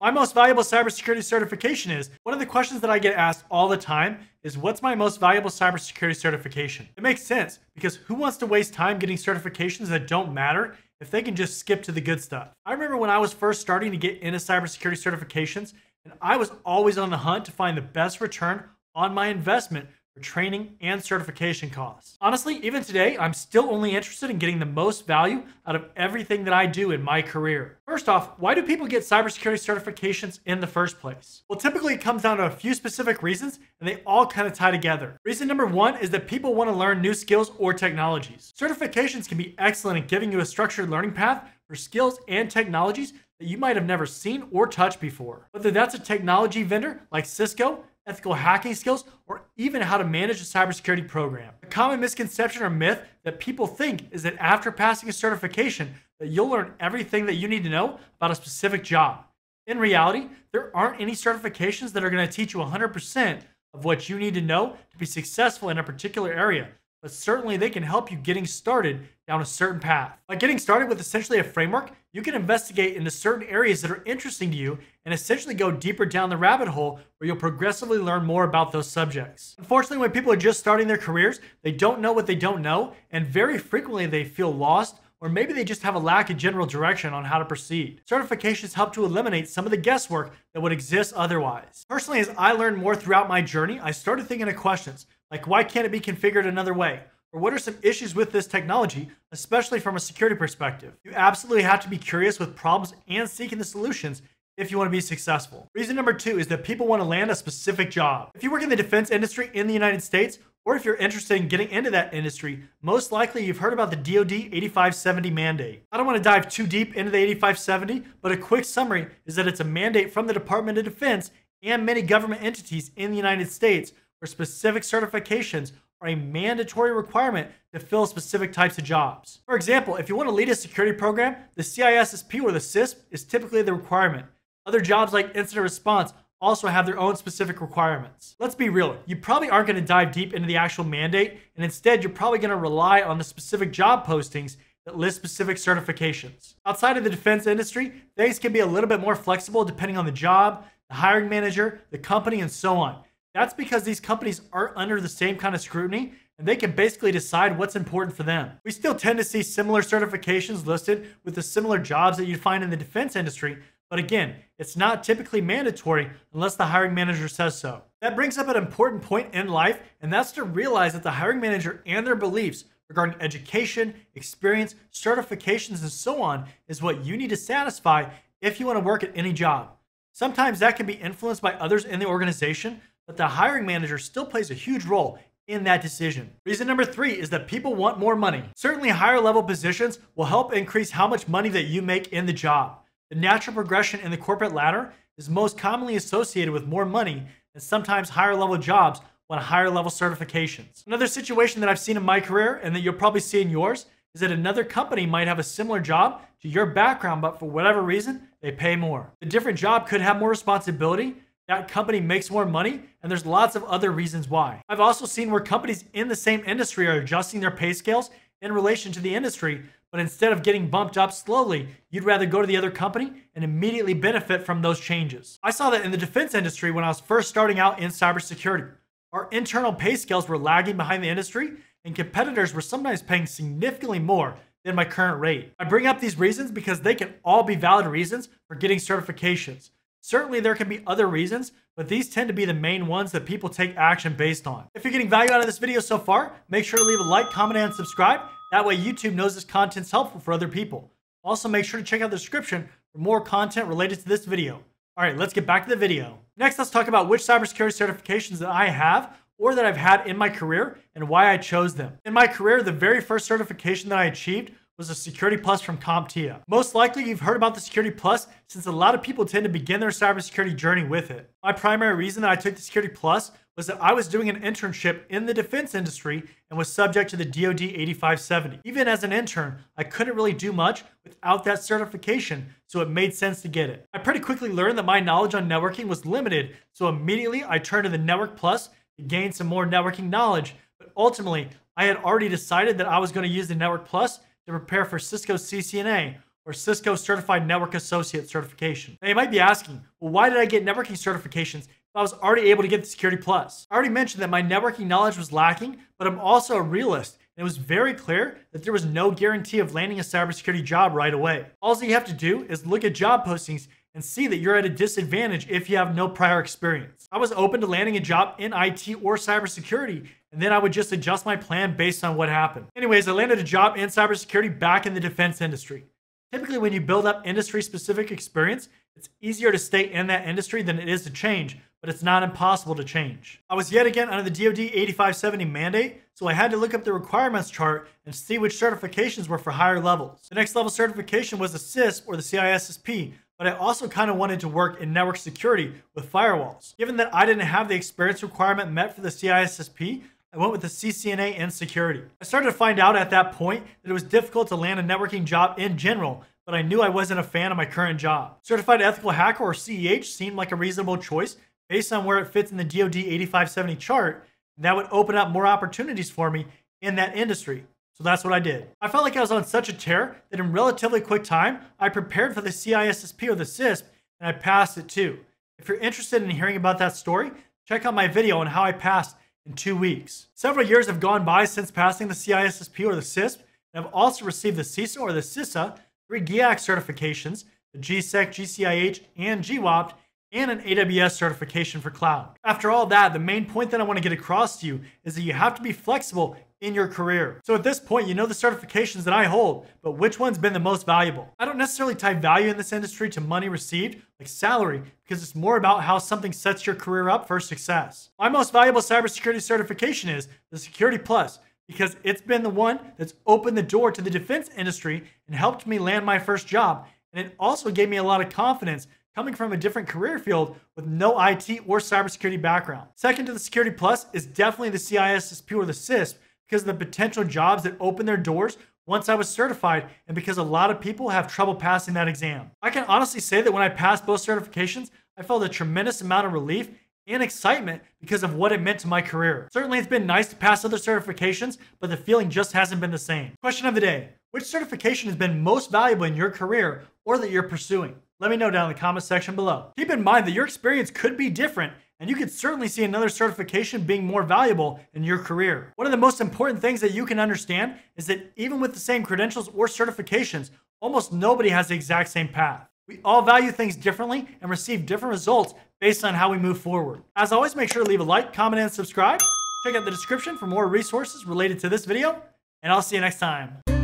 My most valuable cybersecurity certification is one of the questions that I get asked all the time is what's my most valuable cybersecurity certification? It makes sense because who wants to waste time getting certifications that don't matter if they can just skip to the good stuff? I remember when I was first starting to get into cybersecurity certifications, and I was always on the hunt to find the best return on my investment for training and certification costs. Honestly, even today, I'm still only interested in getting the most value out of everything that I do in my career. First off, why do people get cybersecurity certifications in the first place? Well, typically it comes down to a few specific reasons, and they all kind of tie together. Reason number one is that people want to learn new skills or technologies. Certifications can be excellent at giving you a structured learning path for skills and technologies that you might have never seen or touched before. Whether that's a technology vendor like Cisco, ethical hacking skills, or even how to manage a cybersecurity program. A common misconception or myth that people think is that after passing a certification, that you'll learn everything that you need to know about a specific job. In reality, there aren't any certifications that are going to teach you 100% of what you need to know to be successful in a particular area, but certainly they can help you getting started down a certain path. By getting started with essentially a framework, you can investigate into certain areas that are interesting to you and essentially go deeper down the rabbit hole where you'll progressively learn more about those subjects. Unfortunately, when people are just starting their careers, they don't know what they don't know, and very frequently they feel lost, or maybe they just have a lack of general direction on how to proceed. Certifications help to eliminate some of the guesswork that would exist otherwise. Personally, as I learned more throughout my journey, I started thinking of questions like, why can't it be configured another way? Or what are some issues with this technology, especially from a security perspective? You absolutely have to be curious with problems and seeking the solutions if you want to be successful. Reason number two is that people want to land a specific job. If you work in the defense industry in the United States, or if you're interested in getting into that industry, most likely you've heard about the DoD 8570 mandate. I don't want to dive too deep into the 8570, but a quick summary is that it's a mandate from the Department of Defense and many government entities in the United States where specific certifications are a mandatory requirement to fill specific types of jobs. For example, if you want to lead a security program, the CISSP or the CISP is typically the requirement. Other jobs like incident response also have their own specific requirements. Let's be real, you probably aren't going to dive deep into the actual mandate, and instead you're probably going to rely on the specific job postings that list specific certifications. Outside of the defense industry, things can be a little bit more flexible depending on the job, the hiring manager, the company, and so on. That's because these companies aren't under the same kind of scrutiny, and they can basically decide what's important for them. We still tend to see similar certifications listed with the similar jobs that you'd find in the defense industry, but again, it's not typically mandatory unless the hiring manager says so. That brings up an important point in life, and that's to realize that the hiring manager and their beliefs regarding education, experience, certifications, and so on is what you need to satisfy if you want to work at any job. Sometimes that can be influenced by others in the organization, but the hiring manager still plays a huge role in that decision. Reason number three is that people want more money. Certainly higher level positions will help increase how much money that you make in the job. The natural progression in the corporate ladder is most commonly associated with more money, and sometimes higher level jobs want higher level certifications. Another situation that I've seen in my career and that you'll probably see in yours is that another company might have a similar job to your background, but for whatever reason, they pay more. The different job could have more responsibility, that company makes more money, and there's lots of other reasons why. I've also seen where companies in the same industry are adjusting their pay scales in relation to the industry, but instead of getting bumped up slowly, you'd rather go to the other company and immediately benefit from those changes. I saw that in the defense industry when I was first starting out in cybersecurity. Our internal pay scales were lagging behind the industry, and competitors were sometimes paying significantly more than my current rate. I bring up these reasons because they can all be valid reasons for getting certifications. Certainly there can be other reasons, but these tend to be the main ones that people take action based on. If you're getting value out of this video so far, make sure to leave a like, comment, and subscribe. That way YouTube knows this content's helpful for other people. Also, make sure to check out the description for more content related to this video. All right, let's get back to the video. Next, let's talk about which cybersecurity certifications that I have or that I've had in my career and why I chose them. In my career, the very first certification that I achieved was a Security Plus from CompTIA. Most likely you've heard about the Security Plus since a lot of people tend to begin their cybersecurity journey with it. My primary reason that I took the Security Plus was that I was doing an internship in the defense industry and was subject to the DoD 8570. Even as an intern, I couldn't really do much without that certification, so it made sense to get it. I pretty quickly learned that my knowledge on networking was limited, so immediately I turned to the Network Plus to gain some more networking knowledge, but ultimately I had already decided that I was going to use the Network Plus to prepare for Cisco CCNA, or Cisco Certified Network Associate certification. Now you might be asking, well, why did I get networking certifications if I was already able to get the Security Plus? I already mentioned that my networking knowledge was lacking, but I'm also a realist. And it was very clear that there was no guarantee of landing a cybersecurity job right away. All you have to do is look at job postings and see that you're at a disadvantage if you have no prior experience. I was open to landing a job in IT or cybersecurity, and then I would just adjust my plan based on what happened. Anyways, I landed a job in cybersecurity back in the defense industry. Typically, when you build up industry-specific experience, it's easier to stay in that industry than it is to change, but it's not impossible to change. I was yet again under the DoD 8570 mandate, so I had to look up the requirements chart and see which certifications were for higher levels. The next level certification was the CISP or the CISSP, but I also kind of wanted to work in network security with firewalls. Given that I didn't have the experience requirement met for the CISSP, I went with the CCNA in security. I started to find out at that point that it was difficult to land a networking job in general, but I knew I wasn't a fan of my current job. Certified Ethical Hacker or CEH seemed like a reasonable choice based on where it fits in the DoD 8570 chart, and that would open up more opportunities for me in that industry. So that's what I did. I felt like I was on such a tear that in relatively quick time, I prepared for the CISSP or the CISP, and I passed it too. If you're interested in hearing about that story, check out my video on how I passed in 2 weeks. Several years have gone by since passing the CISSP or the CISP, and I've also received the CISA or the CISA, 3 GIAC certifications, the GSEC, GCIH, and GWAPT, and an AWS certification for cloud. After all that, the main point that I want to get across to you is that you have to be flexible in your career. So at this point, you know the certifications that I hold, but which one's been the most valuable? I don't necessarily tie value in this industry to money received, like salary, because it's more about how something sets your career up for success. My most valuable cybersecurity certification is the Security Plus, because it's been the one that's opened the door to the defense industry and helped me land my first job. And it also gave me a lot of confidence coming from a different career field with no IT or cybersecurity background. Second to the Security Plus is definitely the CISSP or the CISP, because of the potential jobs that open their doors once I was certified, and because a lot of people have trouble passing that exam. I can honestly say that when I passed both certifications, I felt a tremendous amount of relief and excitement because of what it meant to my career. Certainly it's been nice to pass other certifications, but the feeling just hasn't been the same. Question of the day: which certification has been most valuable in your career or that you're pursuing? Let me know down in the comment section below. Keep in mind that your experience could be different, and you could certainly see another certification being more valuable in your career. One of the most important things that you can understand is that even with the same credentials or certifications, almost nobody has the exact same path. We all value things differently and receive different results based on how we move forward. As always, make sure to leave a like, comment, and subscribe. Check out the description for more resources related to this video, and I'll see you next time.